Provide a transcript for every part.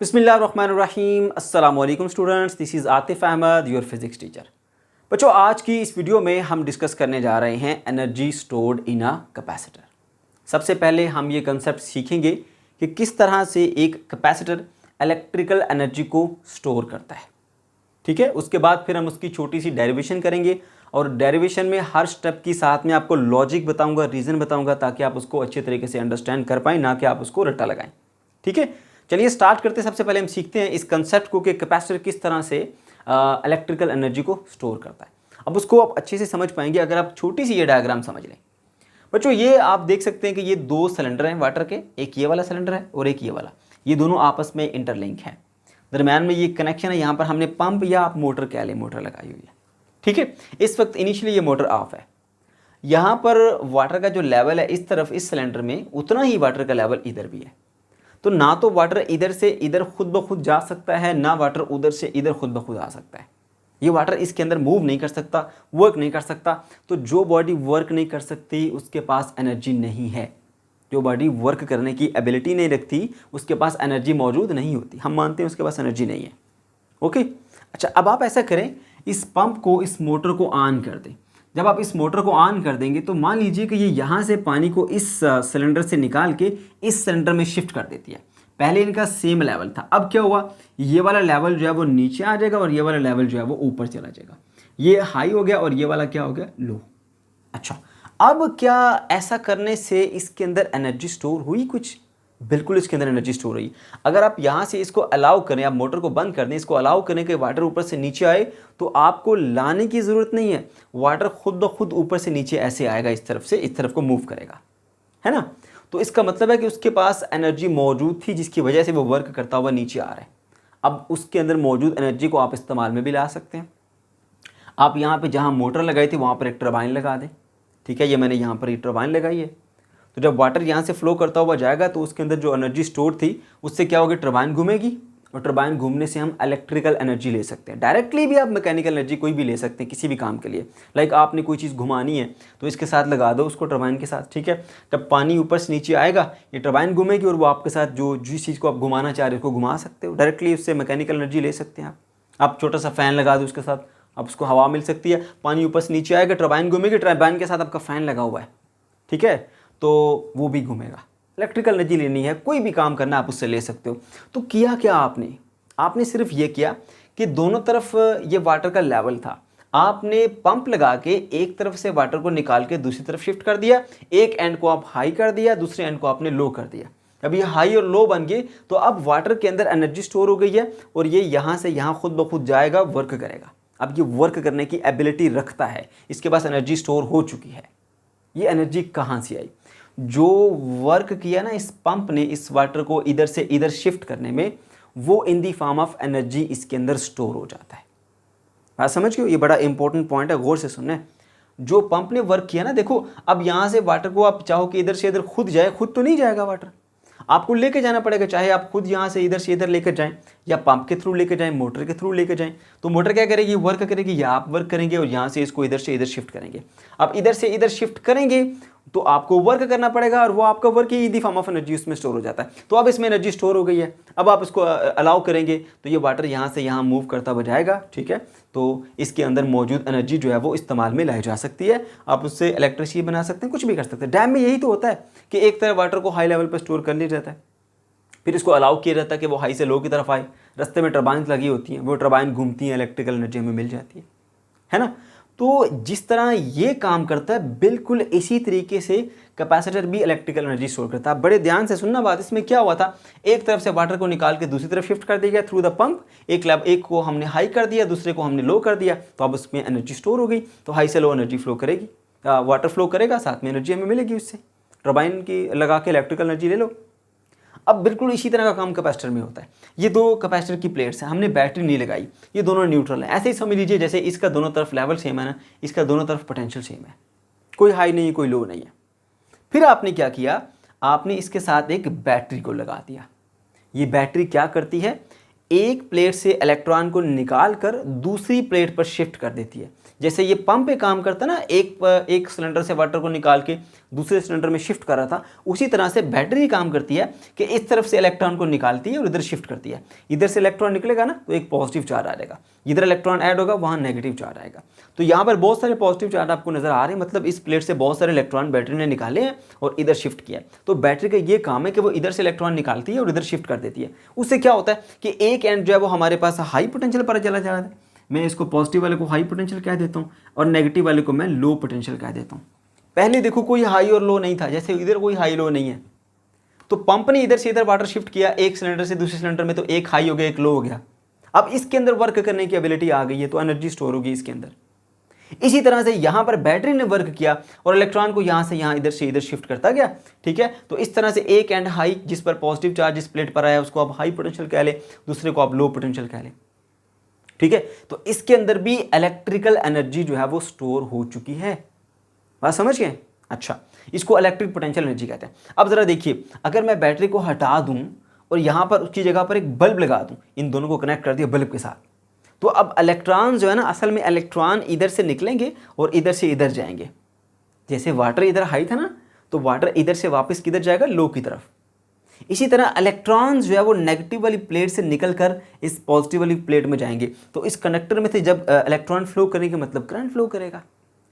बिस्मिल्लाहिर्रहमानिर्रहीम अस्सलाम वालेकुम students, this is Atif Ahmed, your physics teacher. बच्चों, आज की इस वीडियो में हम डिस्कस करने जा रहे हैं energy stored in a capacitor. सबसे पहले हम ये कंसेप्ट सीखेंगे कि किस तरह से एक कैपेसिटर इलेक्ट्रिकल एनर्जी को स्टोर करता है। ठीक है, उसके बाद फिर हम उसकी छोटी सी डेरिवेशन करेंगे और डेरिवेशन में हर स्टेप की साथ में आपको लॉजिक बताऊंगा, रीज़न बताऊंगा, ताकि आप उसको अच्छे तरीके से अंडरस्टैंड कर पाएँ, ना कि आप उसको रट्टा लगाएं। ठीक है, चलिए स्टार्ट करते हैं। सबसे पहले हम सीखते हैं इस कंसेप्ट को कि कैपेसिटर किस तरह से इलेक्ट्रिकल एनर्जी को स्टोर करता है। अब उसको आप अच्छे से समझ पाएंगे अगर आप छोटी सी ये डायग्राम समझ लें। बच्चों, ये आप देख सकते हैं कि ये दो सिलेंडर हैं वाटर के, एक ये वाला सिलेंडर है और एक ये वाला। ये दोनों आपस में इंटरलिंक हैं, दरम्यान में ये कनेक्शन है। यहाँ पर हमने पंप या आप मोटर कह लें, मोटर लगाई हुई है। ठीक है, इस वक्त इनिशियली ये मोटर ऑफ है। यहाँ पर वाटर का जो लेवल है इस तरफ इस सिलेंडर में, उतना ही वाटर का लेवल इधर भी है। तो ना तो वाटर इधर से इधर खुद ब खुद जा सकता है, ना वाटर उधर से इधर खुद ब खुद आ सकता है। ये वाटर इसके अंदर मूव नहीं कर सकता, वर्क नहीं कर सकता। तो जो बॉडी वर्क नहीं कर सकती उसके पास एनर्जी नहीं है। जो बॉडी वर्क करने की एबिलिटी नहीं रखती उसके पास एनर्जी मौजूद नहीं होती। हम मानते हैं उसके पास एनर्जी नहीं है। ओके, अच्छा, अब आप ऐसा करें, इस पंप को, इस मोटर को ऑन कर दें। जब आप इस मोटर को ऑन कर देंगे तो मान लीजिए कि ये यहाँ से पानी को इस सिलेंडर से निकाल के इस सिलेंडर में शिफ्ट कर देती है। पहले इनका सेम लेवल था, अब क्या हुआ, ये वाला लेवल जो है वो नीचे आ जाएगा और ये वाला लेवल जो है वो ऊपर चला जाएगा। ये हाई हो गया और ये वाला क्या हो गया, लो। अच्छा, अब क्या ऐसा करने से इसके अंदर एनर्जी स्टोर हुई? कुछ बिल्कुल इसके अंदर एनर्जी स्टोर हुई। अगर आप यहाँ से इसको अलाउ करें, आप मोटर को बंद कर दें, इसको अलाउ करें कि वाटर ऊपर से नीचे आए, तो आपको लाने की ज़रूरत नहीं है। वाटर खुद ब खुद ऊपर से नीचे ऐसे आएगा, इस तरफ से इस तरफ को मूव करेगा, है ना। तो इसका मतलब है कि उसके पास एनर्जी मौजूद थी जिसकी वजह से वो वर्क करता हुआ नीचे आ रहा है। अब उसके अंदर मौजूद एनर्जी को आप इस्तेमाल में भी ला सकते हैं। आप यहाँ पर जहाँ मोटर लगाई थी वहाँ पर एक टरबाइन लगा दें। ठीक है, ये मैंने यहाँ पर एक टरबाइन लगाई है। तो जब वाटर यहाँ से फ्लो करता हुआ जाएगा तो उसके अंदर जो एनर्जी स्टोर थी उससे क्या होगी, टरबाइन घूमेगी और टरबाइन घूमने से हम इलेक्ट्रिकल एनर्जी ले सकते हैं। डायरेक्टली भी आप मैकेनिकल एनर्जी कोई भी ले सकते हैं किसी भी काम के लिए। लाइक आपने कोई चीज़ घुमानी है तो इसके साथ लगा दो उसको, टरबाइन के साथ। ठीक है, जब पानी ऊपर से नीचे आएगा ये टरबाइन घूमेगी और वो आपके साथ जो जिस चीज़ को आप घुमाना चाह रहे हो उसको घुमा सकते हो। डायरेक्टली उससे मैकेनिकल एनर्जी ले सकते हैं आप छोटा सा फ़ैन लगा दो उसके साथ, आप उसको हवा मिल सकती है। पानी ऊपर से नीचे आएगा, टरबाइन घूमेगी, टरबाइन के साथ आपका फ़ैन लगा हुआ है। ठीक है, तो वो भी घूमेगा। इलेक्ट्रिकल एनर्जी लेनी है, कोई भी काम करना आप उससे ले सकते हो। तो किया क्या आपने सिर्फ ये किया कि दोनों तरफ ये वाटर का लेवल था, आपने पंप लगा के एक तरफ से वाटर को निकाल के दूसरी तरफ शिफ्ट कर दिया। एक एंड को आप हाई कर दिया, दूसरे एंड को आपने लो कर दिया। अब ये हाई और लो बन गए तो अब वाटर के अंदर एनर्जी स्टोर हो गई है और ये यहाँ से यहाँ खुद ब खुद जाएगा, वर्क करेगा। अब ये वर्क करने की एबिलिटी रखता है, इसके पास एनर्जी स्टोर हो चुकी है। ये एनर्जी कहाँ से आई? जो वर्क किया ना इस पंप ने इस वाटर को इधर से इधर शिफ्ट करने में, वो in the form of energy इसके अंदर स्टोर हो जाता है। बात समझ गए? ये बड़ा इंपॉर्टेंट पॉइंट है, गौर से सुनना। जो पंप ने वर्क किया ना, देखो अब यहाँ से वाटर को आप चाहो कि इधर से इधर खुद जाए, खुद तो नहीं जाएगा वाटर, आपको लेके जाना पड़ेगा। चाहे आप खुद यहाँ से इधर लेकर जाएं या पंप के थ्रू लेकर जाएं, मोटर के थ्रू लेकर जाएं, तो मोटर क्या करेगी, वर्क करेगी या आप वर्क करेंगे और यहाँ से इसको इधर से इधर शिफ्ट करेंगे। अब इधर से इधर शिफ्ट करेंगे तो आपको वर्क करना पड़ेगा और वो आपका work he the form of energy उसमें स्टोर हो जाता है। तो अब इसमें एनर्जी स्टोर हो गई है। अब आप इसको अलाउ करेंगे तो ये वाटर यहाँ से यहाँ मूव करता हुआ जाएगा। ठीक है, तो इसके अंदर मौजूद एनर्जी जो है वो इस्तेमाल में लाई जा सकती है। आप उससे इलेक्ट्रिसिटी बना सकते हैं, कुछ भी कर सकते हैं। डैम में यही तो होता है कि एक तरफ वाटर को हाई लेवल पर स्टोर कर लिया जाता है, फिर इसको अलाउ किया जाता है कि वो हाई से लो की तरफ आए। रास्ते में टरबाइन लगी होती हैं, वो टरबाइन घूमती हैं, इलेक्ट्रिकल एनर्जी हमें मिल जाती है ना। तो जिस तरह ये काम करता है बिल्कुल इसी तरीके से कैपेसिटर भी इलेक्ट्रिकल एनर्जी स्टोर करता है। बड़े ध्यान से सुनना बात। इसमें क्या हुआ था, एक तरफ से वाटर को निकाल के दूसरी तरफ शिफ्ट कर दिया गया थ्रू द पंप। एक को हमने हाई कर दिया, दूसरे को हमने लो कर दिया, तो अब उसमें एनर्जी स्टोर हो गई। तो हाई से लो एनर्जी फ्लो करेगी, वाटर फ्लो करेगा, साथ में एनर्जी हमें मिलेगी उससे। टरबाइन की लगा के इलेक्ट्रिकल एनर्जी ले लो। अब बिल्कुल इसी तरह का काम कैपेसिटर में होता है। ये दो कैपेसिटर की प्लेट्स हैं, हमने बैटरी नहीं लगाई, ये दोनों न्यूट्रल हैं। ऐसे ही समझ लीजिए जैसे इसका दोनों तरफ लेवल सेम है ना, इसका दोनों तरफ पोटेंशियल सेम है, कोई हाई नहीं कोई लो नहीं है। फिर आपने क्या किया, आपने इसके साथ एक बैटरी को लगा दिया। ये बैटरी क्या करती है, एक प्लेट से इलेक्ट्रॉन को निकाल कर दूसरी प्लेट पर शिफ्ट कर देती है। जैसे ये पंप पे काम करता है ना, एक सिलेंडर से वाटर को निकाल के दूसरे सिलेंडर में शिफ्ट कर रहा था, उसी तरह से बैटरी काम करती है कि इस तरफ से इलेक्ट्रॉन को निकालती है और इधर शिफ्ट करती है। इधर से इलेक्ट्रॉन निकलेगा ना तो एक पॉजिटिव चार्ज आ जाएगा, इधर इलेक्ट्रॉन ऐड होगा वहाँ नेगेटिव चार्ज आएगा। तो यहाँ पर बहुत सारे पॉजिटिव चार्ज आपको नजर आ रहे हैं, मतलब इस प्लेट से बहुत सारे इलेक्ट्रॉन बैटरी ने निकाले हैं और इधर शिफ्ट किया है। तो बैटरी का ये काम है कि वो इधर से इलेक्ट्रॉन निकालती है और इधर शिफ्ट कर देती है। उससे क्या होता है कि एक एंड जो है वो हमारे पास हाई पोटेंशियल पर चला जा रहा है, मैं इसको पॉजिटिव वाले को हाई पोटेंशियल कह देता हूँ और नेगेटिव वाले को मैं लो पोटेंशियल कह देता हूँ। पहले देखो कोई हाई और लो नहीं था, जैसे इधर कोई हाई लो नहीं है, तो पंप ने इधर से इधर वाटर शिफ्ट किया एक सिलेंडर से दूसरे सिलेंडर में, तो एक हाई हो गया एक लो हो गया। अब इसके अंदर वर्क करने की एबिलिटी आ गई है तो एनर्जी स्टोर होगी इसके अंदर। इसी तरह से यहाँ पर बैटरी ने वर्क किया और इलेक्ट्रॉन को यहाँ से यहाँ इधर से इधर शिफ्ट करता गया, ठीक है। तो इस तरह से एक एंड हाई जिस पर पॉजिटिव चार्ज इस प्लेट पर आया उसको आप हाई पोटेंशियल कह ले, दूसरे को आप लो पोटेंशियल कह ले, ठीक है। तो इसके अंदर भी इलेक्ट्रिकल एनर्जी जो है वो स्टोर हो चुकी है, बात समझ गए। अच्छा, इसको इलेक्ट्रिक पोटेंशियल एनर्जी कहते हैं। अब जरा देखिए, अगर मैं बैटरी को हटा दूं और यहां पर उसकी जगह पर एक बल्ब लगा दूं, इन दोनों को कनेक्ट कर दिया बल्ब के साथ, तो अब इलेक्ट्रॉन जो है ना, असल में इलेक्ट्रॉन इधर से निकलेंगे और इधर से इधर जाएंगे। जैसे वाटर इधर हाई था ना, तो वाटर इधर से वापस किधर जाएगा, लो की तरफ। इसी तरह इलेक्ट्रॉन्स जो है वो नेगेटिव वाली प्लेट से निकलकर इस पॉजिटिव वाली प्लेट में जाएंगे। तो इस कंडक्टर में से जब इलेक्ट्रॉन फ्लो करेंगे मतलब करंट फ्लो करेगा,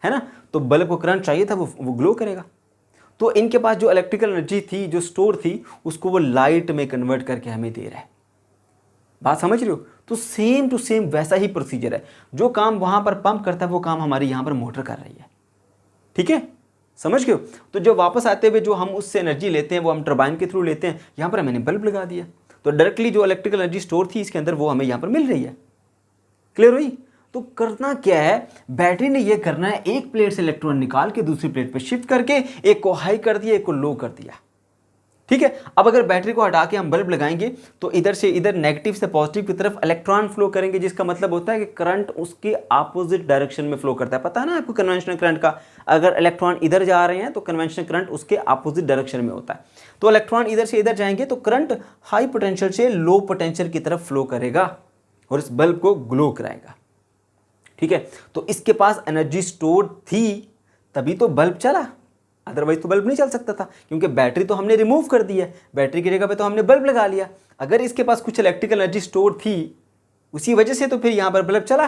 है ना। तो बल्ब को करंट चाहिए था, वो ग्लो करेगा। तो इनके पास जो इलेक्ट्रिकल एनर्जी थी, जो स्टोर थी, उसको वो लाइट में कन्वर्ट करके हमें दे रहा है। बात समझ रहे हो। तो सेम टू सेम वैसा ही प्रोसीजर है, जो काम वहां पर पंप करता है वो काम हमारी यहाँ पर मोटर कर रही है, ठीक है, समझ गए हो। तो जो वापस आते हुए जो हम उससे एनर्जी लेते हैं वो हम टरबाइन के थ्रू लेते हैं। यहाँ पर मैंने बल्ब लगा दिया तो डायरेक्टली जो इलेक्ट्रिकल एनर्जी स्टोर थी इसके अंदर वो हमें यहाँ पर मिल रही है। क्लियर हुई। तो करना क्या है, बैटरी ने ये करना है, एक प्लेट से इलेक्ट्रॉन निकाल के दूसरी प्लेट पे शिफ्ट करके एक को हाई कर दिया एक को लो कर दिया, ठीक है। अब अगर बैटरी को हटा के हम बल्ब लगाएंगे तो इधर से इधर नेगेटिव से पॉजिटिव की तरफ इलेक्ट्रॉन फ्लो करेंगे, जिसका मतलब होता है कि करंट उसके अपोजिट डायरेक्शन में फ्लो करता है। पता है ना आपको कन्वेंशनल करंट का, अगर इलेक्ट्रॉन इधर जा रहे हैं तो कन्वेंशनल करंट उसके अपोजिट डायरेक्शन में होता है। तो इलेक्ट्रॉन इधर से इधर जाएंगे तो करंट हाई पोटेंशियल से लो पोटेंशियल की तरफ फ्लो करेगा और इस बल्ब को ग्लो कराएगा, ठीक है। तो इसके पास एनर्जी स्टोर थी तभी तो बल्ब चला, अदरवाइज तो बल्ब नहीं चल सकता था, क्योंकि बैटरी तो हमने रिमूव कर दी है, बैटरी की जगह पे तो हमने बल्ब लगा लिया। अगर इसके पास कुछ इलेक्ट्रिकल एनर्जी स्टोर थी उसी वजह से तो फिर यहाँ पर बल्ब चला।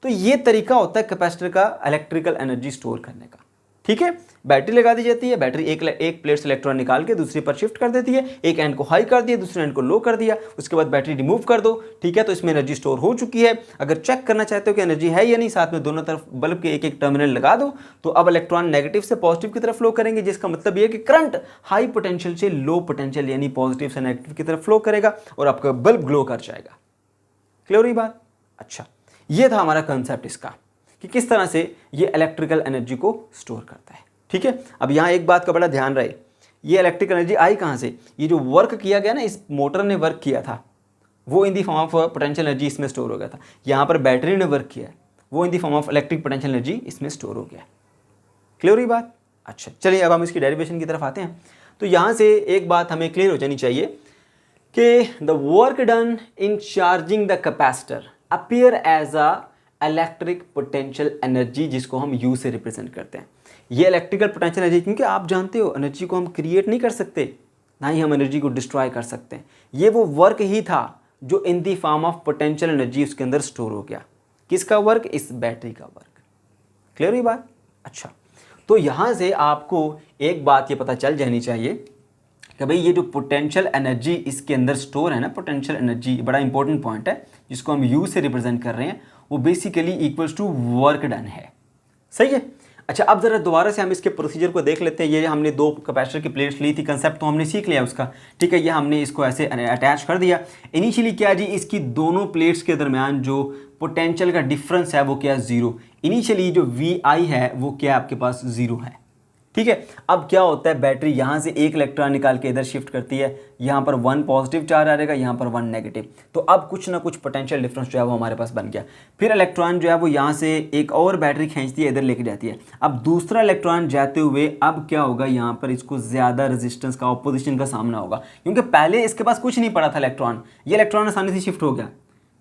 तो ये तरीका होता है कैपेसिटर का इलेक्ट्रिकल एनर्जी स्टोर करने का, ठीक है। बैटरी लगा दी जाती है, बैटरी एक प्लेट से इलेक्ट्रॉन निकाल के दूसरी पर शिफ्ट कर देती है, एक एंड को हाई कर दिया दूसरे एंड को लो कर दिया, उसके बाद बैटरी रिमूव कर दो, ठीक है। तो इसमें एनर्जी स्टोर हो चुकी है। अगर चेक करना चाहते हो कि एनर्जी है या नहीं, साथ में दोनों तरफ बल्ब के एक एक टर्मिनल लगा दो, तो अब इलेक्ट्रॉन नेगेटिव से पॉजिटिव की तरफ फ्लो करेंगे, जिसका मतलब ये है कि करंट हाई पोटेंशियल से लो पोटेंशियल यानी पॉजिटिव से नेगेटिव की तरफ फ्लो करेगा और आपका बल्ब ग्लो कर जाएगा। क्लियर हुई बात। अच्छा, ये था हमारा कंसेप्ट इसका कि किस तरह से ये इलेक्ट्रिकल एनर्जी को स्टोर करता है, ठीक है। अब यहाँ एक बात का बड़ा ध्यान रहे, ये इलेक्ट्रिकल एनर्जी आई कहाँ से, ये जो वर्क किया गया ना, इस मोटर ने वर्क किया था वो in the form of potential energy इसमें स्टोर हो गया था। यहाँ पर बैटरी ने वर्क किया है वो in the form of electric potential energy इसमें स्टोर हो गया। क्लियर हुई बात। अच्छा, चलिए अब हम इसकी डेरिवेशन की तरफ आते हैं। तो यहाँ से एक बात हमें क्लियर हो जानी चाहिए कि the work done in charging the capacitor appear as a electric potential energy, जिसको हम यू से रिप्रेजेंट करते हैं। ये इलेक्ट्रिकल पोटेंशियल एनर्जी, क्योंकि आप जानते हो एनर्जी को हम क्रिएट नहीं कर सकते, ना ही हम एनर्जी को डिस्ट्रॉय कर सकते हैं। ये वो वर्क ही था जो in the form of potential energy उसके अंदर स्टोर हो गया। किसका वर्क, इस बैटरी का वर्क। क्लियर हुई बात। अच्छा, तो यहाँ से आपको एक बात ये पता चल जानी चाहिए कि भाई ये जो पोटेंशियल एनर्जी इसके अंदर स्टोर है ना, पोटेंशियल एनर्जी बड़ा इंपॉर्टेंट पॉइंट है जिसको हम यू से रिप्रेजेंट कर रहे हैं, वो basically equals to work done है। सही है। अच्छा, अब जरा दोबारा से हम इसके प्रोसीजर को देख लेते हैं। ये हमने दो कैपेसिटर की प्लेट्स ली थी, कंसेप्ट तो हमने सीख लिया उसका, ठीक है। ये हमने इसको ऐसे अटैच कर दिया। इनिशियली क्या जी, इसकी दोनों प्लेट्स के दरमियान जो पोटेंशियल का डिफरेंस है वो क्या है, जीरो। इनिशियली जो VI है वो क्या आपके पास जीरो है, ठीक है। अब क्या होता है, बैटरी यहाँ से एक इलेक्ट्रॉन निकाल के इधर शिफ्ट करती है, यहाँ पर 1 पॉजिटिव चार्ज आ जाएगा, यहाँ पर 1 नेगेटिव। तो अब कुछ ना कुछ पोटेंशियल डिफरेंस जो है वो हमारे पास बन गया। फिर इलेक्ट्रॉन जो है वो यहाँ से एक और बैटरी खींचती है, इधर लेके जाती है। अब दूसरा इलेक्ट्रॉन जाते हुए अब क्या होगा, यहाँ पर इसको ज़्यादा रेजिस्टेंस का, ऑपोजिशन का सामना होगा, क्योंकि पहले इसके पास कुछ नहीं पड़ा था इलेक्ट्रॉन, ये इलेक्ट्रॉन आसानी से शिफ्ट हो गया।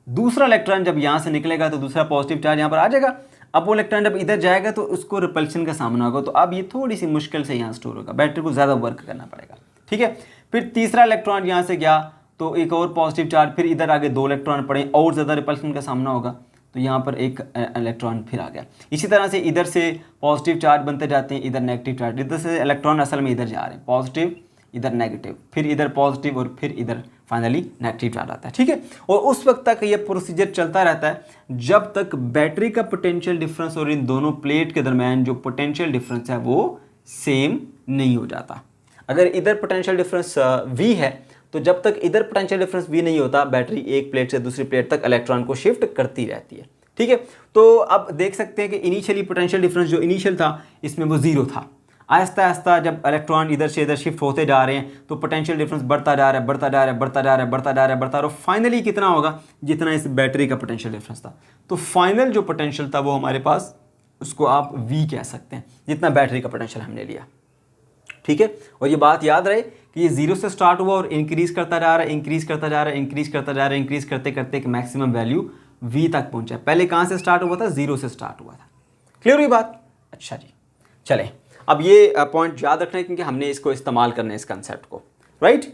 दूसरा इलेक्ट्रॉन जब यहाँ से निकलेगा तो दूसरा पॉजिटिव चार्ज यहाँ पर आ जाएगा। अब वो इलेक्ट्रॉन जब इधर जाएगा तो उसको रिपल्शन का सामना होगा, तो अब ये थोड़ी सी मुश्किल से यहाँ स्टोर होगा, बैटरी को ज़्यादा वर्क करना पड़ेगा। ठीक है, फिर तीसरा इलेक्ट्रॉन यहाँ से गया तो एक और पॉजिटिव चार्ज, फिर इधर आगे 2 इलेक्ट्रॉन पड़े और ज़्यादा रिपल्शन का सामना होगा, तो यहाँ पर एक इलेक्ट्रॉन फिर आ गया। इसी तरह से इधर से पॉजिटिव चार्ज बनते जाते हैं, इधर नेगेटिव चार्ज, इधर से इलेक्ट्रॉन असल में इधर जा रहे हैं, पॉजिटिव इधर नेगेटिव, फिर इधर पॉजिटिव और फिर इधर फाइनली नेगेटिव चार्ज आता है। ठीक है, और उस वक्त तक ये प्रोसीजर चलता रहता है जब तक बैटरी का पोटेंशियल डिफरेंस और इन दोनों प्लेट के दरमियान जो पोटेंशियल डिफरेंस है वो सेम नहीं हो जाता। अगर इधर पोटेंशियल डिफरेंस V है तो जब तक इधर पोटेंशियल डिफरेंस V नहीं होता, बैटरी एक प्लेट से दूसरी प्लेट तक इलेक्ट्रॉन को शिफ्ट करती रहती है। ठीक है, तो अब देख सकते हैं कि इनिशियली पोटेंशियल डिफरेंस जो इनिशियल था इसमें वो 0 था। आहिस्ता आहिस्ता जब इलेक्ट्रॉन इधर से इधर शिफ्ट होते जा रहे हैं तो पोटेंशियल डिफरेंस बढ़ता जा रहा है, बढ़ता जा रहा है, बढ़ता जा रहा है, बढ़ता जा रहा है, बढ़ता रहा है, और फाइनली कितना होगा, जितना इस बैटरी का पोटेंशियल डिफरेंस था। तो फाइनल जो पोटेंशियल था वो हमारे पास, उसको आप V कह सकते हैं, जितना बैटरी का पोटेंशियल हमने लिया। ठीक है, और ये बात याद रहे कि ये 0 से स्टार्ट हुआ और इंक्रीज करता जा रहा है, इंक्रीज करता जा रहा है, इंक्रीज करता जा रहा है, इंक्रीज करते करते एक मैक्सिमम वैल्यू V तक पहुंचा। पहले कहाँ से स्टार्ट हुआ था, 0 से स्टार्ट हुआ था। क्लियर हुई बात? अच्छा जी, चलें अब ये पॉइंट याद रखना है क्योंकि हमने इसको इस्तेमाल करना है इस कंसेप्ट को, राइट?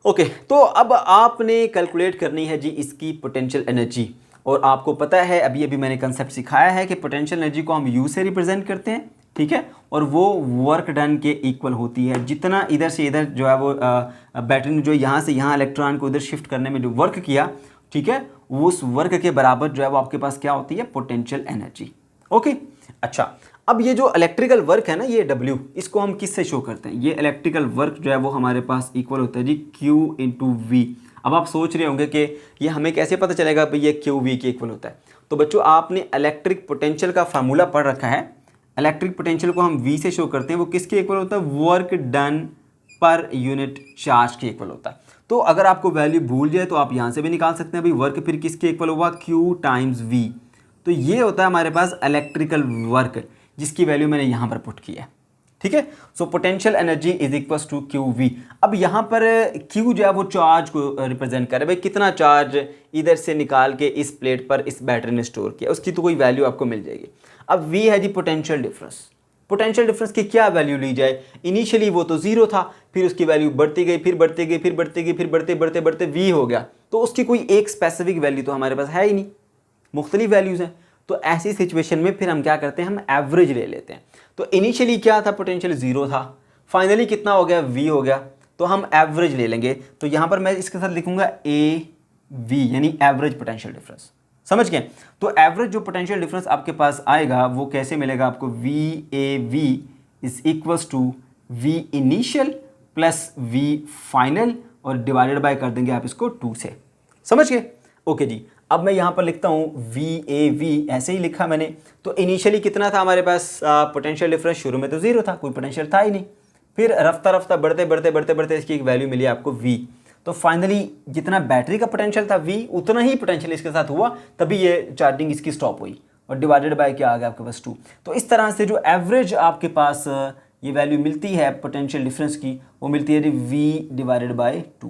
ओके, तो अब आपने कैलकुलेट करनी है जी इसकी पोटेंशियल एनर्जी, और आपको पता है अभी अभी मैंने कंसेप्ट सिखाया है कि पोटेंशियल एनर्जी को हम U से रिप्रेजेंट करते हैं। ठीक है, और वो वर्क डन के इक्वल होती है, जितना इधर से इधर जो है वो बैटरी ने जो यहाँ से यहाँ इलेक्ट्रॉन को इधर शिफ्ट करने में जो वर्क किया, ठीक है, उस वर्क के बराबर जो है वो आपके पास क्या होती है, पोटेंशियल एनर्जी। ओके, अच्छा, अब ये जो इलेक्ट्रिकल वर्क है ना, ये W, इसको हम किससे शो करते हैं? ये इलेक्ट्रिकल वर्क जो है वो हमारे पास इक्वल होता है जी Q × V। अब आप सोच रहे होंगे कि ये हमें कैसे पता चलेगा भाई ये QV के इक्वल होता है? तो बच्चों आपने इलेक्ट्रिक पोटेंशियल का फार्मूला पढ़ रखा है। इलेक्ट्रिक पोटेंशियल को हम V से शो करते हैं, वो किसके इक्वल होता है? Work done per unit charge के इक्वल होता है। तो अगर आपको वैल्यू भूल जाए तो आप यहाँ से भी निकाल सकते हैं भाई वर्क फिर किसके इक्वल हुआ, Q × V। तो ये होता है हमारे पास इलेक्ट्रिकल वर्क, जिसकी वैल्यू मैंने यहाँ पर पुट की है। ठीक है, so potential energy is equals to QV। अब यहाँ पर Q जो है वो चार्ज को रिप्रेजेंट करे, भाई कितना चार्ज इधर से निकाल के इस प्लेट पर इस बैटरी ने स्टोर किया, उसकी तो कोई वैल्यू आपको मिल जाएगी। अब V है जी पोटेंशियल डिफरेंस। पोटेंशियल डिफरेंस की क्या वैल्यू ली जाए? इनिशियली वो तो 0 था, फिर उसकी वैल्यू बढ़ती गई, फिर बढ़ती गई, फिर बढ़ती गई, फिर बढ़ते बढ़ते बढ़ते V हो गया। तो उसकी कोई एक स्पेसिफिक वैल्यू तो हमारे पास है ही नहीं, मुख्तलिफ वैल्यूज़ हैं। तो ऐसी सिचुएशन में फिर हम क्या करते हैं, हम एवरेज ले लेते हैं। तो इनिशियली क्या था, पोटेंशियल 0 था, फाइनली कितना हो गया, V हो गया, तो हम एवरेज ले लेंगे। तो यहाँ पर मैं इसके साथ लिखूंगा AV, यानी एवरेज पोटेंशियल डिफरेंस। समझ गए? तो एवरेज जो पोटेंशियल डिफरेंस आपके पास आएगा वो कैसे मिलेगा आपको, VAV is equals to V initial plus V final, और डिवाइडेड बाय कर देंगे आप इसको 2 से। समझ गए? ओके जी, अब मैं यहाँ पर लिखता हूँ VAV, ऐसे ही लिखा मैंने। तो इनिशियली कितना था हमारे पास पोटेंशियल डिफरेंस? शुरू में तो 0 था, कोई पोटेंशियल था ही नहीं। फिर रफ्ता रफ्ता बढ़ते बढ़ते बढ़ते बढ़ते इसकी एक वैल्यू मिली आपको V। तो फाइनली जितना बैटरी का पोटेंशियल था V, उतना ही पोटेंशियल इसके साथ हुआ, तभी ये चार्जिंग इसकी स्टॉप हुई, और डिवाइडेड बाय क्या आ गया आपके पास 2। तो इस तरह से जो एवरेज आपके पास ये वैल्यू मिलती है पोटेंशियल डिफरेंस की, वो मिलती है V/2।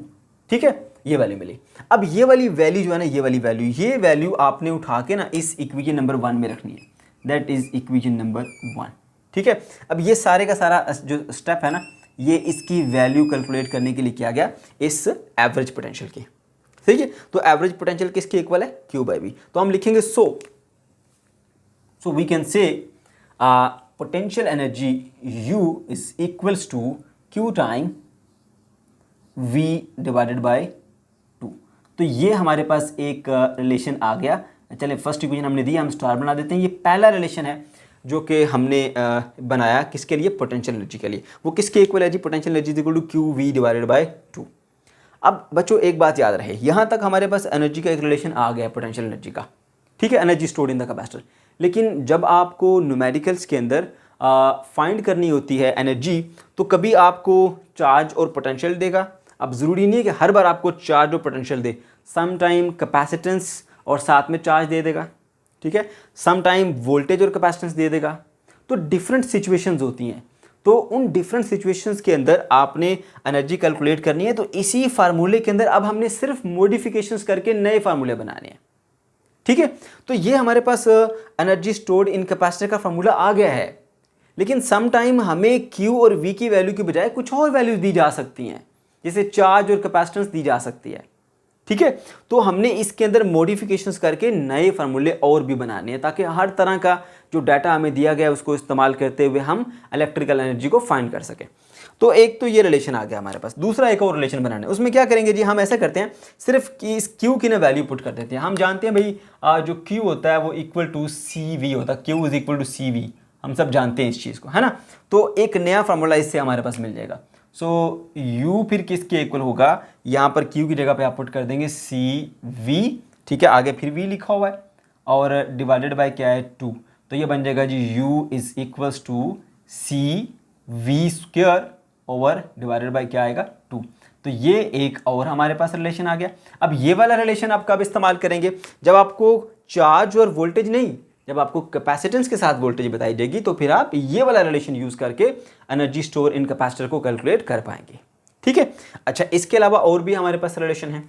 ठीक है, ये वैल्यू मिली। अब ये वाली वैल्यू जो है ना, ये वैल्यू आपने उठा के ना इस इक्वेशन नंबर 1 में रखनी है, दैट इज इक्वेशन नंबर 1। ठीक है, अब ये सारे का सारा जो स्टेप है ना, ये इसकी वैल्यू कैलकुलेट करने के लिए किया गया इस एवरेज पोटेंशियल की। ठीक है, तो एवरेज पोटेंशियल किसके इक्वल है, Q/V। तो हम लिखेंगे so we can say potential energy U is equals to Q time V/2। तो ये हमारे पास एक रिलेशन आ गया। चले फर्स्ट इक्वेशन हमने दी, हम स्टार बना देते हैं। ये पहला रिलेशन है जो कि हमने बनाया किसके लिए, पोटेंशियल एनर्जी के लिए। वो किसके इक्वल है जी, potential energy equal to QV/2। अब बच्चों एक बात याद रहे, यहाँ तक हमारे पास एनर्जी का एक रिलेशन आ गया पोटेंशियल एनर्जी का। ठीक है, energy stored in the capacitor. लेकिन जब आपको न्यूमेरिकल्स के अंदर फाइंड करनी होती है एनर्जी, तो कभी आपको चार्ज और पोटेंशियल देगा। अब ज़रूरी नहीं है कि हर बार आपको चार्ज और पोटेंशियल दे, सम टाइम कैपेसिटेंस और साथ में चार्ज दे देगा। ठीक है, सम टाइम वोल्टेज और कैपेसिटेंस दे देगा। तो डिफरेंट सिचुएशंस होती हैं, तो उन डिफरेंट सिचुएशंस के अंदर आपने एनर्जी कैलकुलेट करनी है। तो इसी फार्मूले के अंदर अब हमने सिर्फ मॉडिफिकेशंस करके नए फार्मूले बनाने हैं। ठीक है, तो ये हमारे पास एनर्जी स्टोर्ड इन कैपेसिटर का फॉर्मूला आ गया है। लेकिन सम टाइम हमें Q और V की वैल्यू की बजाय कुछ और वैल्यूज दी जा सकती हैं, जैसे चार्ज और कैपेसिटेंस दी जा सकती है। ठीक है, तो हमने इसके अंदर मॉडिफिकेशंस करके नए फार्मूले और भी बनाने हैं, ताकि हर तरह का जो डाटा हमें दिया गया है उसको इस्तेमाल करते हुए हम इलेक्ट्रिकल एनर्जी को फाइंड कर सकें। तो एक तो ये रिलेशन आ गया हमारे पास। दूसरा एक और रिलेशन बनाना है, उसमें क्या करेंगे जी, हम ऐसा करते हैं सिर्फ इस Q की ना वैल्यू पुट कर देते हैं। हम जानते हैं भाई जो Q होता है वो इक्वल टू CV होता है, Q is equal to CV, हम सब जानते हैं इस चीज़ को, है ना। तो एक नया फार्मूला इससे हमारे पास मिल जाएगा। सो U फिर किसके इक्वल होगा, यहाँ पर Q की जगह पे आप पुट कर देंगे CV, ठीक है, आगे फिर V लिखा हुआ है और डिवाइडेड बाय क्या है 2, तो ये बन जाएगा जी U is equals to CV square over divided by क्या आएगा 2। तो ये एक और हमारे पास रिलेशन आ गया। अब ये वाला रिलेशन आप कब इस्तेमाल करेंगे, जब आपको चार्ज और वोल्टेज नहीं, जब आपको कैपेसिटेंस के साथ वोल्टेज बताई जाएगी, तो फिर आप ये वाला रिलेशन यूज करके एनर्जी स्टोर इन कैपेसिटर को कैलकुलेट कर पाएंगे। ठीक है, अच्छा, इसके अलावा और भी हमारे पास रिलेशन है।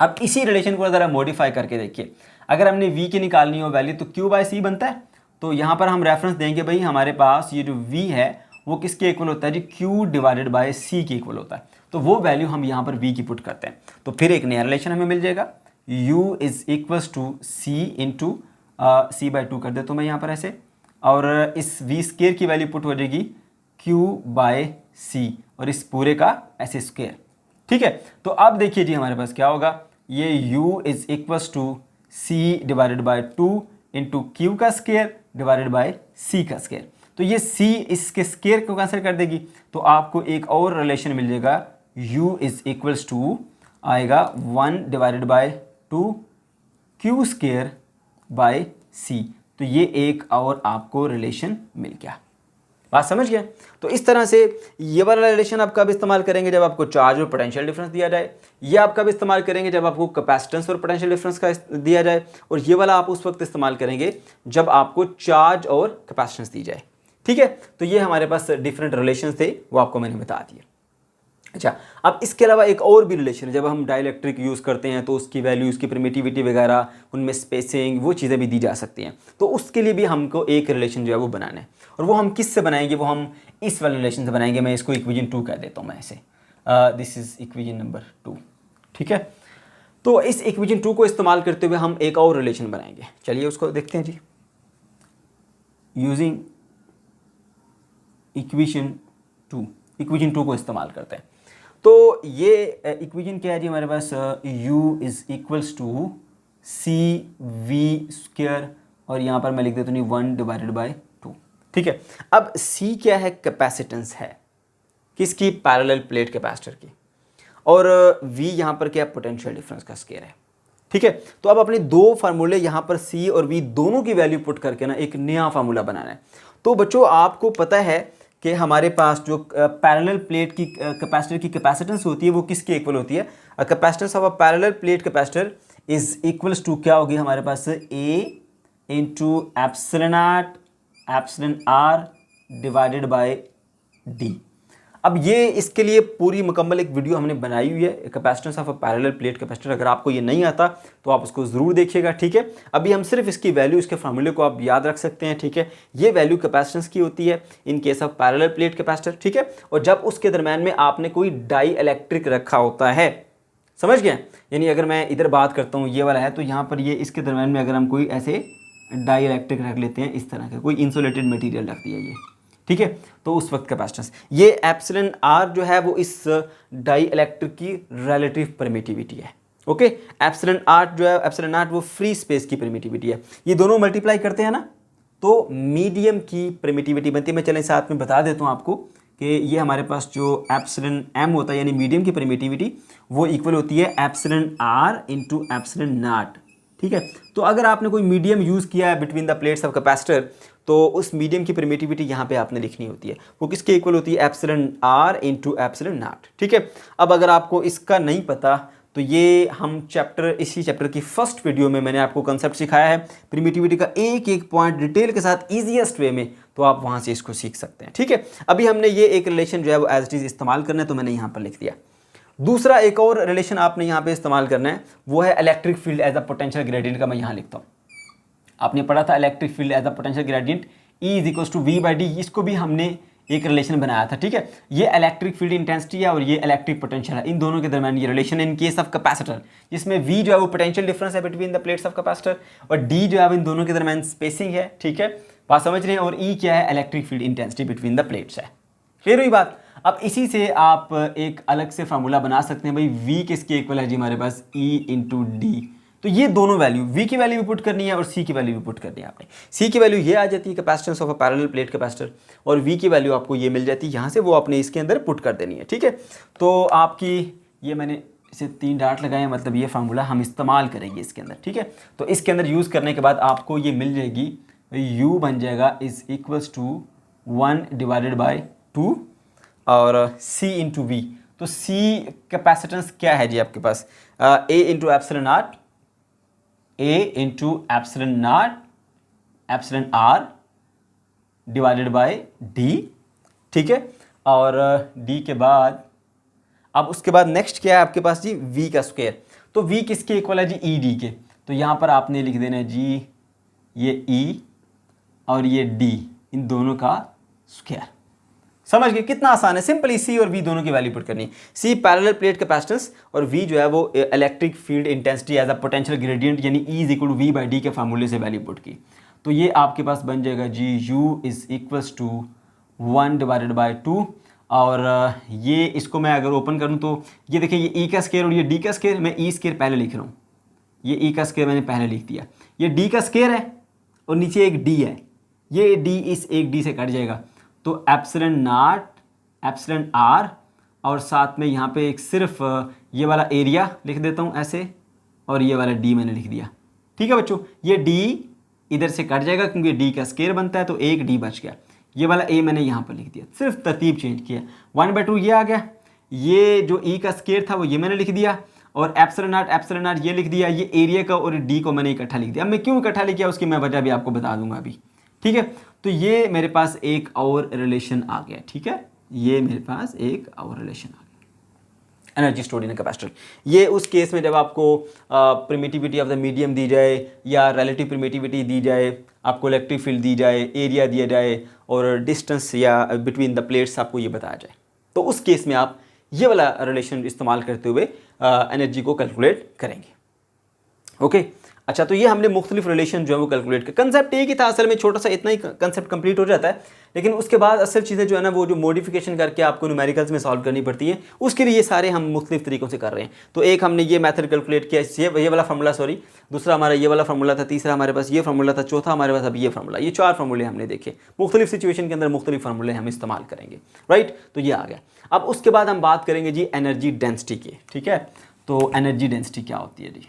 अब इसी रिलेशन को ज़रा मॉडिफाई करके देखिए, अगर हमने V की निकालनी हो वैल्यू तो Q बाय C बनता है। तो यहाँ पर हम रेफरेंस देंगे भाई, हमारे पास ये जो V है वो किसके इक्वल होता है जी, Q डिवाइडेड बाय C के इक्वल होता है। तो वो वैल्यू हम यहाँ पर V की पुट करते हैं, तो फिर एक नया रिलेशन हमें मिल जाएगा, U is equals to C into C by 2 कर देता हूँ मैं यहाँ पर ऐसे, और इस V स्क्वायर की वैल्यू पुट हो जाएगी Q बाय C और इस पूरे का ऐसे स्क्वायर। ठीक है, तो अब देखिए जी हमारे पास क्या होगा, ये U is equals to C divided by 2 into Q का स्क्वायर डिवाइडेड बाय C का स्क्वायर। तो ये C इसके स्क्वायर को कैंसिल कर देगी, तो आपको एक और रिलेशन मिल जाएगा, U इज इक्वल्स टू आएगा 1 divided by 2 Q square by C। तो ये एक और आपको रिलेशन मिल गया। बात समझ गया। तो इस तरह से ये वाला रिलेशन आप कब इस्तेमाल करेंगे, जब आपको चार्ज और पोटेंशियल डिफरेंस दिया जाए। ये आप कब इस्तेमाल करेंगे, जब आपको कैपेसिटेंस और पोटेंशियल डिफरेंस का दिया जाए। और ये वाला आप उस वक्त इस्तेमाल करेंगे जब आपको चार्ज और कैपेसिटेंस दी जाए। ठीक है, तो ये हमारे पास डिफरेंट रिलेशन थे, वो आपको मैंने बता दिए। अच्छा, अब इसके अलावा एक और भी रिलेशन है, जब हम डाइलेक्ट्रिक यूज़ करते हैं तो उसकी वैल्यू, उसकी परमिटिविटी वगैरह, उनमें स्पेसिंग, वो चीज़ें भी दी जा सकती हैं। तो उसके लिए भी हमको एक रिलेशन जो है वो बनाना है, और वो हम किस से बनाएंगे, वो हम इस वाले रिलेशन से बनाएंगे। मैं इसको इक्वेशन 2 कह देता हूँ मैं ऐसे, दिस इज़ इक्वेशन नंबर 2। ठीक है, तो इस इक्वेशन 2 को इस्तेमाल करते हुए हम एक और रिलेशन बनाएंगे। चलिए उसको देखते हैं जी, यूजिंग इक्वेशन 2 को इस्तेमाल करते हैं। तो ये इक्वेशन क्या है जी हमारे पास, U is equals to CV square, और यहाँ पर मैं लिख देता हूँ 1 डिवाइडेड बाय 2। ठीक है, अब C क्या है, कैपेसिटेंस है किसकी, पैरेलल प्लेट कैपेसिटर की, और V यहाँ पर क्या है, पोटेंशियल डिफरेंस का स्क्वायर है। ठीक है, तो अब अपने दो फार्मूले यहाँ पर C और V दोनों की वैल्यू पुट करके ना एक नया फार्मूला बनाना है। तो बच्चों आपको पता है कि हमारे पास जो पैरेलल प्लेट की कैपेसिटर की कैपेसिटेंस होती है वो किसके इक्वल होती है, capacitance of a parallel plate capacitor is equals to क्या होगी हमारे पास, A into epsilon R divided by D। अब ये इसके लिए पूरी मुकम्मल एक वीडियो हमने बनाई हुई है, capacitance of a parallel plate capacitor. अगर आपको ये नहीं आता तो आप उसको ज़रूर देखिएगा। ठीक है, अभी हम सिर्फ इसकी वैल्यू, इसके फार्मूले को आप याद रख सकते हैं। ठीक है, ये वैल्यू कैपेसिटेंस की होती है in case of parallel plate capacitor. ठीक है, और जब उसके दरम्यान में आपने कोई डाई इलेक्ट्रिक रखा होता है, समझ गए, यानी अगर मैं इधर बात करता हूँ, ये वाला है, तो यहाँ पर ये इसके दरम्यान में अगर हम कोई ऐसे डाई इलेक्ट्रिक रख लेते हैं, इस तरह का कोई इंसुलेटेड मटीरियल रख दिया ये, ठीक है, तो उस वक्त कैपेसिटेंस, ये एप्सिलॉन R जो है वो इस डाई इलेक्ट्रिक की रिलेटिव परमिटिविटी है। ओके, एप्सिलॉन R जो है, एप्सिलॉन R वो फ्री स्पेस की परमिटिविटी है। ये दोनों मल्टीप्लाई करते हैं ना, तो मीडियम की परमिटिविटी बनती है। मैं चलें साथ में बता देता हूँ आपको कि ये हमारे पास जो एप्सिलॉन M होता है, यानी मीडियम की परमिटिविटी, वो इक्वल होती है epsilon R into epsilon not. ठीक है, तो अगर आपने कोई मीडियम यूज़ किया है between the plates of capacitor, तो उस मीडियम की परमिटिविटी यहाँ पे आपने लिखनी होती है, वो किसके इक्वल होती है, epsilon R into epsilon not. ठीक है, अब अगर आपको इसका नहीं पता तो ये हम इसी चैप्टर की फर्स्ट वीडियो में मैंने आपको कंसेप्ट सिखाया है परमिटिविटी का, एक एक पॉइंट डिटेल के साथ ईजीएस्ट वे में, तो आप वहाँ से इसको सीख सकते हैं। ठीक है, अभी हमने ये एक रिलेशन जो है वो एज इट इज़ इस्तेमाल करना है, तो मैंने यहाँ पर लिख दिया। दूसरा एक और रिलेशन आपने यहाँ पे इस्तेमाल करना है, वो है electric field as a potential gradient का। मैं यहाँ लिखता हूँ, आपने पढ़ा था electric field as a potential gradient E is equal to V by D, इसको भी हमने एक रिलेशन बनाया था, ठीक है। ये इलेक्ट्रिक फील्ड इंटेंसिटी है और ये इलेक्ट्रिक पोटेंशियल है, इन दोनों के दरमियान ये रिलेशन है इन केस ऑफ कैपेसिटर, जिसमें V जो है वो पोटेंशियल डिफरेंस है between the plates of capacitor और D जो है वो इन दोनों के दरमियान स्पेसिंग है, ठीक है, बात समझ रहे हैं। और E क्या है, electric field intensity between the plates है। क्लियर हुई बात। अब इसी से आप एक अलग से फार्मूला बना सकते हैं भाई, V किसके इक्वल है जी हमारे पास, E इंटू डी। तो ये दोनों वैल्यू, V की वैल्यू भी पुट करनी है और C की वैल्यू भी पुट करनी है आपने। C की वैल्यू ये आ जाती है capacitance of a parallel plate capacitor, और V की वैल्यू आपको ये मिल जाती है यहाँ से, वो आपने इसके अंदर पुट कर देनी है, ठीक है। तो आपकी ये मैंने इसे 3 डॉट लगाए हैं, मतलब ये फार्मूला हम इस्तेमाल करेंगे इसके अंदर, ठीक है। तो इसके अंदर यूज़ करने के बाद आपको ये मिल जाएगी, U बन जाएगा is equals to 1 divided by 2 और C इंटू वी। तो C कैपेसिटेंस क्या है जी आपके पास, A into epsilon not, A into epsilon not epsilon R divided by D, ठीक है। और D के बाद अब उसके बाद नेक्स्ट क्या है आपके पास जी, V का स्क्वायर। तो V किसके इक्वल है जी, ई डी के। तो यहाँ पर आपने लिख देना है जी ये E और ये D, इन दोनों का स्क्वायर। समझ गए कितना आसान है, सिंपली C और V दोनों की वैल्यू पुट करनी है। C पैरेलल प्लेट कैपेसिटेंस और V जो है वो electric field intensity as a potential gradient, यानी E is equal to V by D के फार्मूले से वैल्यू पुट की। तो ये आपके पास बन जाएगा जी U is equals to 1 divided by 2 और ये इसको मैं अगर ओपन करूँ तो ये देखिए ये E का स्क्वायर और ये D का स्क्वायर, मैं E स्क्वायर पहले लिख रहा हूँ, ये E का स्क्वायर मैंने पहले लिख दिया, ये D का स्क्वायर है और नीचे एक D है, ये D इस एक D से कट जाएगा। तो एप्सिलॉन नॉट एप्सिलॉन आर और साथ में यहाँ पे एक सिर्फ ये वाला एरिया लिख देता हूँ ऐसे, और ये वाला D मैंने लिख दिया, ठीक है बच्चों। ये D इधर से कट जाएगा क्योंकि D का स्क्वायर बनता है, तो एक D बच गया। ये वाला A मैंने यहाँ पर लिख दिया, सिर्फ तरतीब चेंज किया, 1/2 ये आ गया। ये जो E का स्क्वायर था वो ये मैंने लिख दिया और एप्सिलॉन नॉट ये लिख दिया, ये एरिया का और D को मैंने इकट्ठा लिख दिया। अब मैं क्यों इकट्ठा लिख दिया उसकी मैं वजह भी आपको बता दूंगा अभी, ठीक है। तो ये मेरे पास एक और रिलेशन आ गया, ठीक है, ये मेरे पास एक और रिलेशन आ गया, energy stored in a capacitor. ये उस केस में जब आपको परमिटिविटी ऑफ द मीडियम दी जाए या रिलेटिव परमिटिविटी दी जाए, आपको इलेक्ट्रिक फील्ड दी जाए, एरिया दिया जाए और डिस्टेंस या बिटवीन द प्लेट्स आपको ये बताया जाए, तो उस केस में आप ये वाला रिलेशन इस्तेमाल करते हुए एनर्जी को कैलकुलेट करेंगे, ओके। अच्छा, तो ये हमने मुख्तलिफ रिलेशन जो है वो कैलकुलेट किया। कंसेप्ट एक ही था असल में, छोटा सा इतना ही कंसेप्ट कंप्लीट हो जाता है, लेकिन उसके बाद असल चीज़ें जो है ना वो जो मॉडिफिकेशन करके आपको न्यूमेरिकल्स में सॉल्व करनी पड़ती है, उसके लिए ये सारे हम मुख्तलिफ तरीकों से कर रहे हैं। तो एक हमने ये मेथड कैलकुलेट किया, ये वाला फार्मूला, सॉरी, दूसरा हमारा ये वाला फार्मूला था, तीसरा हमारे पास ये फार्मूला था, चौथा हमारे पास अब ये फार्मूला, ये 4 फार्मूले हमने देखे। मुख्तलिफ सिचुएशन के अंदर मुख्तलिफ फार्मूले हम इस्तेमाल करेंगे, राइट। तो ये आ गया। अब उसके बाद हम बात करेंगे जी एनर्जी डेंसिटी की, ठीक है। तो एनर्जी डेंसिटी क्या होती है जी,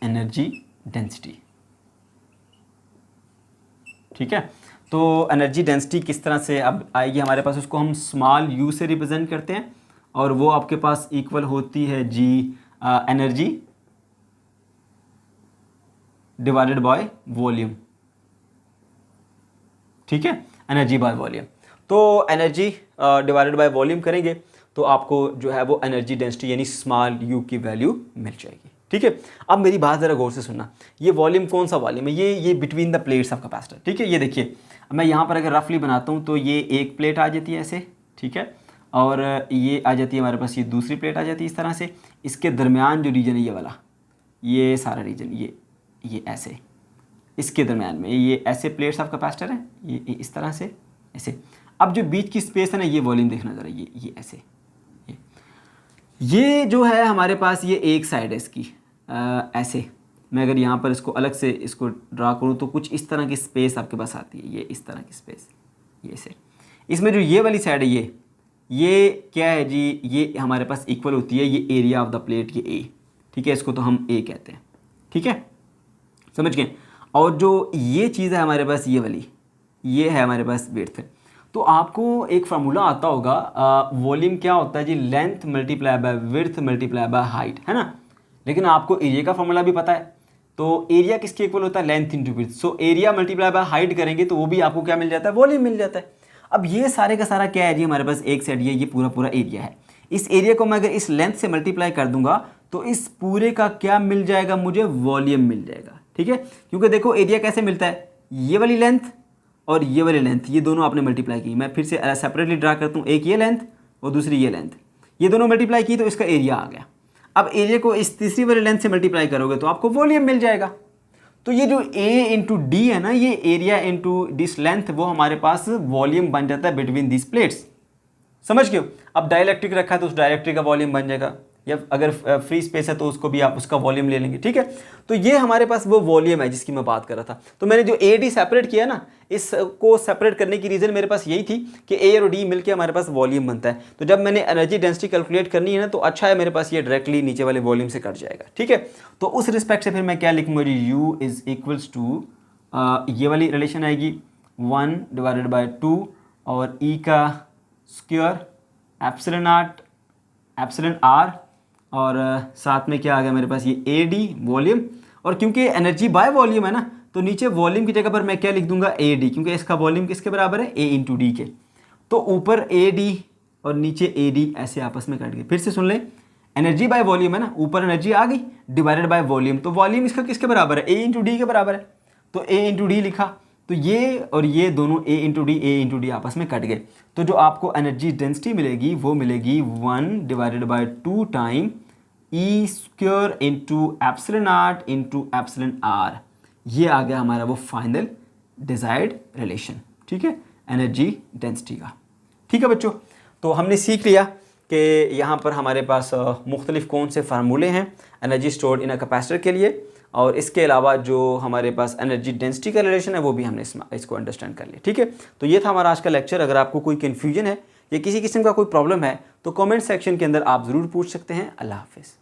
एनर्जी डेंसिटी, ठीक है। तो एनर्जी डेंसिटी किस तरह से अब आएगी हमारे पास, उसको हम स्मॉल u से रिप्रेजेंट करते हैं और वो आपके पास इक्वल होती है जी एनर्जी डिवाइडेड बाय वॉल्यूम, ठीक है, एनर्जी बाय वॉल्यूम। तो एनर्जी डिवाइडेड बाय वॉल्यूम करेंगे तो आपको जो है वो एनर्जी डेंसिटी यानी स्मॉल u की वैल्यू मिल जाएगी, ठीक है। अब मेरी बात ज़रा गौर से सुनना, ये वॉल्यूम कौन सा वॉल्यूम है, ये between the plates of capacitor, ठीक है। ये देखिए मैं यहाँ पर अगर रफली बनाता हूँ तो ये एक प्लेट आ जाती है ऐसे, ठीक है, और ये आ जाती है हमारे पास, ये दूसरी प्लेट आ जाती है इस तरह से। इसके दरमियान जो रीजन है ये वाला, ये सारा रीजन, ये ऐसे इसके दरमियान में ये ऐसे प्लेट्स ऑफ कैपेसिटर हैं, ये इस तरह से ऐसे। अब जो बीच की स्पेस है ना, ये वॉल्यूम देखना ज़रा, ये ऐसे, ये जो है हमारे पास ये एक साइड है इसकी, ऐसे मैं अगर यहाँ पर इसको अलग से इसको ड्रा करूँ तो कुछ इस तरह की स्पेस आपके पास आती है, ये इस तरह की स्पेस, ये से। इसमें जो ये वाली साइड है ये क्या है जी, ये हमारे पास इक्वल होती है ये एरिया ऑफ द प्लेट, ये ए, ठीक है, इसको तो हम ए कहते हैं, ठीक है, समझ गए। और जो ये चीज़ है हमारे पास, ये वाली, ये है हमारे पास विड्थ। तो आपको एक फार्मूला आता होगा, वॉल्यूम क्या होता है जी, length multiply by width multiply by height, है ना। लेकिन आपको एरिया का फार्मूला भी पता है, तो एरिया किसके इक्वल होता है, length into width. So area multiply by height करेंगे तो वो भी आपको क्या मिल जाता है, वॉल्यूम मिल जाता है। अब ये सारे का सारा क्या एरिया हमारे पास एक सेट ये पूरा पूरा एरिया है। इस एरिया को मैं अगर इस लेंथ से मल्टीप्लाई कर दूंगा तो इस पूरे का क्या मिल जाएगा, मुझे वॉल्यूम मिल जाएगा। ठीक है, क्योंकि देखो एरिया कैसे मिलता है, ये वाली लेंथ और ये वाली लेंथ, ये दोनों आपने मल्टीप्लाई की। मैं फिर से सेपरेटली ड्रा करता हूँ, एक ये लेंथ और दूसरी ये लेंथ, ये दोनों मल्टीप्लाई की तो इसका एरिया आ गया। अब एरिया को इस तीसरी वाली लेंथ से मल्टीप्लाई करोगे तो आपको वॉल्यूम मिल जाएगा। तो ये जो A इंटू डी है ना, ये एरिया इंटू दिस लेंथ, वो हमारे पास वॉल्यूम बन जाता है बिटवीन दिस प्लेट्स। समझ गए? अब डाइलेक्ट्रिक रखा है तो उस डाइलेक्ट्रिक का वॉल्यूम बन जाएगा, या अगर फ्री स्पेस है तो उसको भी आप उसका वॉल्यूम ले लेंगे। ठीक है, तो ये हमारे पास वो वॉल्यूम है जिसकी मैं बात कर रहा था। तो मैंने जो ए डी सेपरेट किया ना, इसको सेपरेट करने की रीज़न मेरे पास यही थी कि ए और डी मिलकर हमारे पास वॉल्यूम बनता है। तो जब मैंने एनर्जी डेंसिटी कैलकुलेट करनी है ना, तो अच्छा है मेरे पास ये डायरेक्टली नीचे वाले वॉल्यूम से कट जाएगा। ठीक है, तो उस रिस्पेक्ट से फिर मैं क्या लिखूंगा जी, यू इज इक्वल्स टू, ये वाली रिलेशन आएगी 1/2 और ई का square epsilon not epsilon R, और साथ में क्या आ गया मेरे पास, ये ए डी वॉल्यूम। और क्योंकि एनर्जी बाय वॉल्यूम है ना, तो नीचे वॉल्यूम की जगह पर मैं क्या लिख दूंगा, ए डी, क्योंकि इसका वॉल्यूम किसके बराबर है, ए इंटू डी के। तो ऊपर ए डी और नीचे ए डी ऐसे आपस में कट गए। फिर से सुन ले, एनर्जी बाय वॉल्यूम है ना, ऊपर एनर्जी आ गई डिवाइडेड बाय वॉल्यूम, तो वॉल्यूम इसका किसके बराबर है, ए इंटू डी के बराबर है। तो ए इंटू डी लिखा, तो ये और ये दोनों ए इंटू डी आपस में कट गए। तो जो आपको एनर्जी डेंसिटी मिलेगी वो मिलेगी 1/2 time E square into epsilon not into epsilon R. ये आ गया हमारा वो फाइनल डिजायर्ड रिलेशन। ठीक है, एनर्जी डेंसिटी का। ठीक है बच्चों, तो हमने सीख लिया कि यहाँ पर हमारे पास मुख्तलिफ कौन से फार्मूले हैं energy stored in a capacitor के लिए, और इसके अलावा जो हमारे पास एनर्जी डेंसिटी का रिलेशन है वो भी हमने इसको अंडरस्टैंड कर लिया। ठीक है, तो ये था हमारा आज का लेक्चर। अगर आपको कोई कन्फ्यूजन है या किसी किस्म का कोई प्रॉब्लम है तो कमेंट सेक्शन के अंदर आप ज़रूर पूछ सकते हैं। अल्लाह हाफिज़।